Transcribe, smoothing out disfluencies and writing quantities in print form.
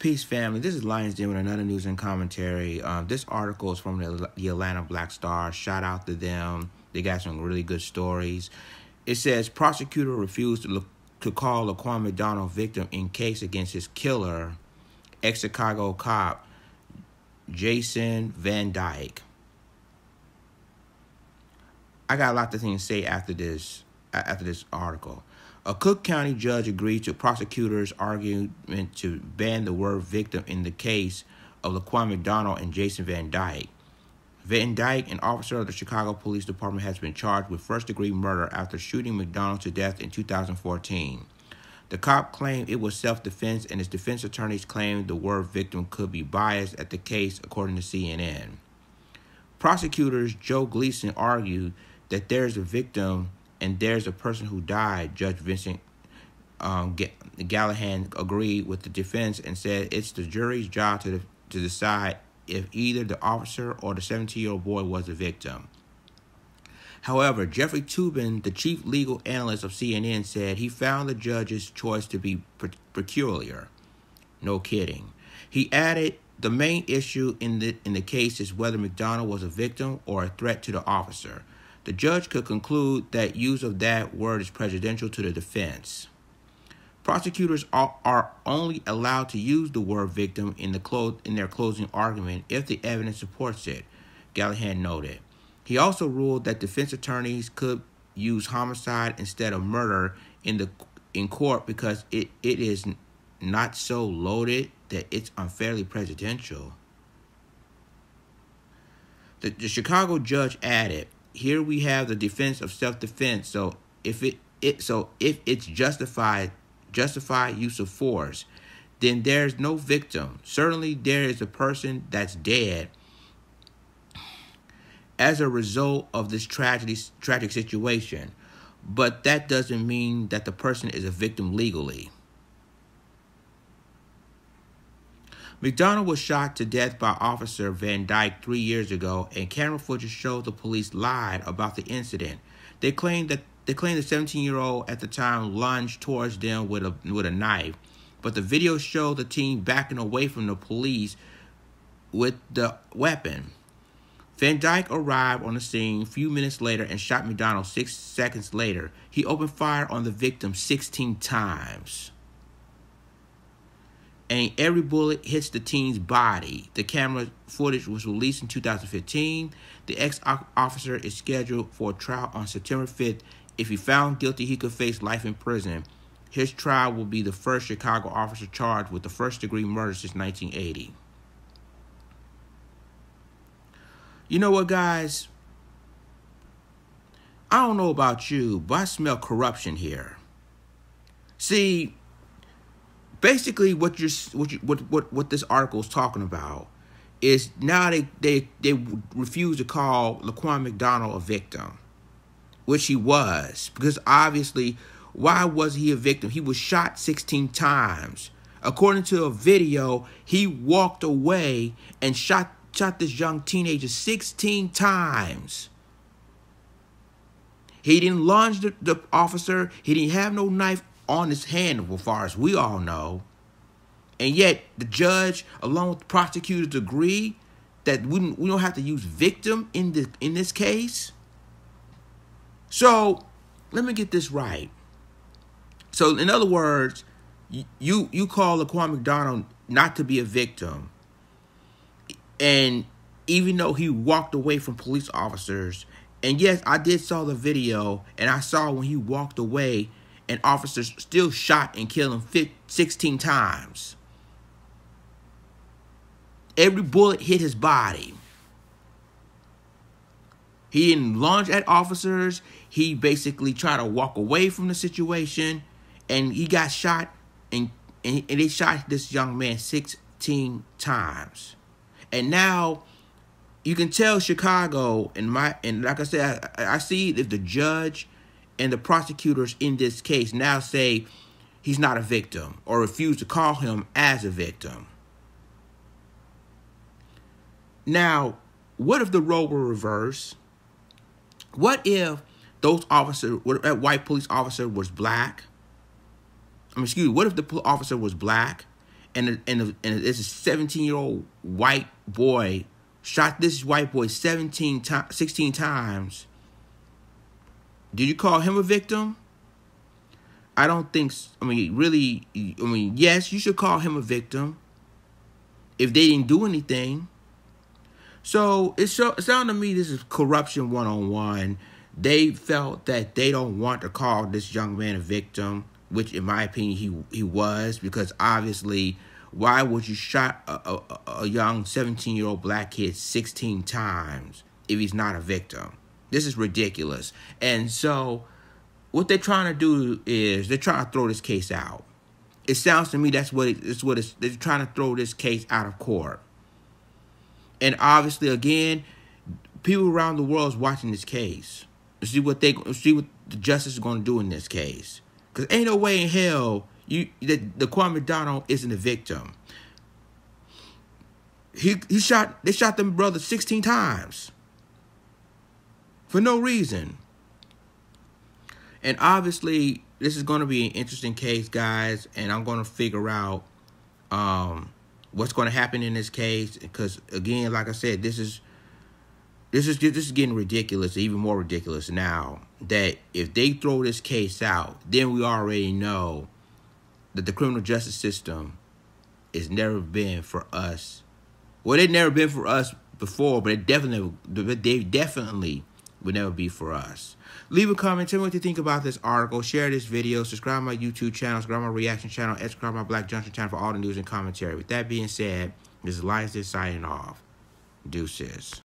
Peace, family. This is Lions Den with another news and commentary. This article is from the Atlanta Black Star. Shout out to them. They got some really good stories. It says, prosecutor refused to call LaQuan McDonald victim in case against his killer, ex-Chicago cop Jason Van Dyke. I got a lot of things to say after this article. A Cook County judge agreed to prosecutors' argument to ban the word victim in the case of LaQuan McDonald and Jason Van Dyke. Van Dyke, an officer of the Chicago Police Department, has been charged with first-degree murder after shooting McDonald to death in 2014. The cop claimed it was self-defense, and his defense attorneys claimed the word victim could be biased at the case, according to CNN. Prosecutors Joe Gleason argued that there's a victim and there's a person who died. Judge Vincent Gallahan agreed with the defense and said it's the jury's job to decide if either the officer or the 17-year-old boy was the victim. However, Jeffrey Toobin, the chief legal analyst of CNN, said he found the judge's choice to be peculiar. No kidding. He added, the main issue in the case is whether McDonald was a victim or a threat to the officer. The judge could conclude that use of that word is prejudicial to the defense. Prosecutors are only allowed to use the word victim in their closing argument if the evidence supports it, Gallahan noted. He also ruled that defense attorneys could use homicide instead of murder in court because it is not so loaded that it's unfairly prejudicial. The Chicago judge added, here we have the defense of self-defense. So if it's justified use of force, then there's no victim. Certainly there is a person that's dead as a result of this tragic situation, but that doesn't mean that the person is a victim legally. McDonald was shot to death by Officer Van Dyke 3 years ago, and camera footage showed the police lied about the incident. They claimed the 17-year-old at the time lunged towards them with a knife, but the video showed the teen backing away from the police with the weapon. Van Dyke arrived on the scene a few minutes later and shot McDonald 6 seconds later. He opened fire on the victim 16 times. And every bullet hits the teen's body. The camera footage was released in 2015. The ex-officer is scheduled for a trial on September 5th. If he found guilty, he could face life in prison. His trial will be the first Chicago officer charged with the first-degree murder since 1980. You know what, guys? I don't know about you, but I smell corruption here. See, basically, what this article is talking about is now they refuse to call LaQuan McDonald a victim, which he was, because obviously, why was he a victim? He was shot 16 times. According to a video, he walked away and shot this young teenager 16 times. He didn't lunge the officer. He didn't have no knife on his hand, as far as we all know. And yet, the judge, along with the prosecutors, agree that we don't have to use victim in this case. So, let me get this right. So, in other words, you call LaQuan McDonald not to be a victim. And even though he walked away from police officers, and yes, I did saw the video, and I saw when he walked away, and officers still shot and killed him 16 times. Every bullet hit his body. He didn't lunge at officers. He basically tried to walk away from the situation, and he got shot, and they shot this young man 16 times. And now you can tell Chicago, and like I said, I see if the judge and the prosecutors in this case now say he's not a victim or refuse to call him as a victim. Now, what if the role were reversed? What if that white police officer was black? What if the officer was black and it's a 17-year-old white boy shot this white boy 16 times, did you call him a victim? I don't think. Really. Yes, you should call him a victim if they didn't do anything. So it sounds to me this is corruption 101. They felt that they don't want to call this young man a victim, which in my opinion he was, because obviously, why would you shot a young 17-year-old black kid 16 times if he's not a victim? This is ridiculous. And so what they're trying to do is they're trying to throw this case out. It sounds to me that's what they're trying to throw this case out of court. And obviously, again, people around the world is watching this case to see what the justice is going to do in this case. Because ain't no way in hell LaQuan McDonald isn't a victim. They shot them brothers 16 times for no reason. And obviously, this is going to be an interesting case, guys, and I'm going to figure out what's going to happen in this case, because again, like I said, this is getting ridiculous, even more ridiculous now, that if they throw this case out, then we already know that the criminal justice system has never been for us. Well, they've never been for us before, but they definitely would never be for us. Leave a comment, tell me what you think about this article, share this video, subscribe to my YouTube channel, subscribe to my reaction channel, and subscribe to my Black Junction channel for all the news and commentary. With that being said, this is Elias signing off. Deuces.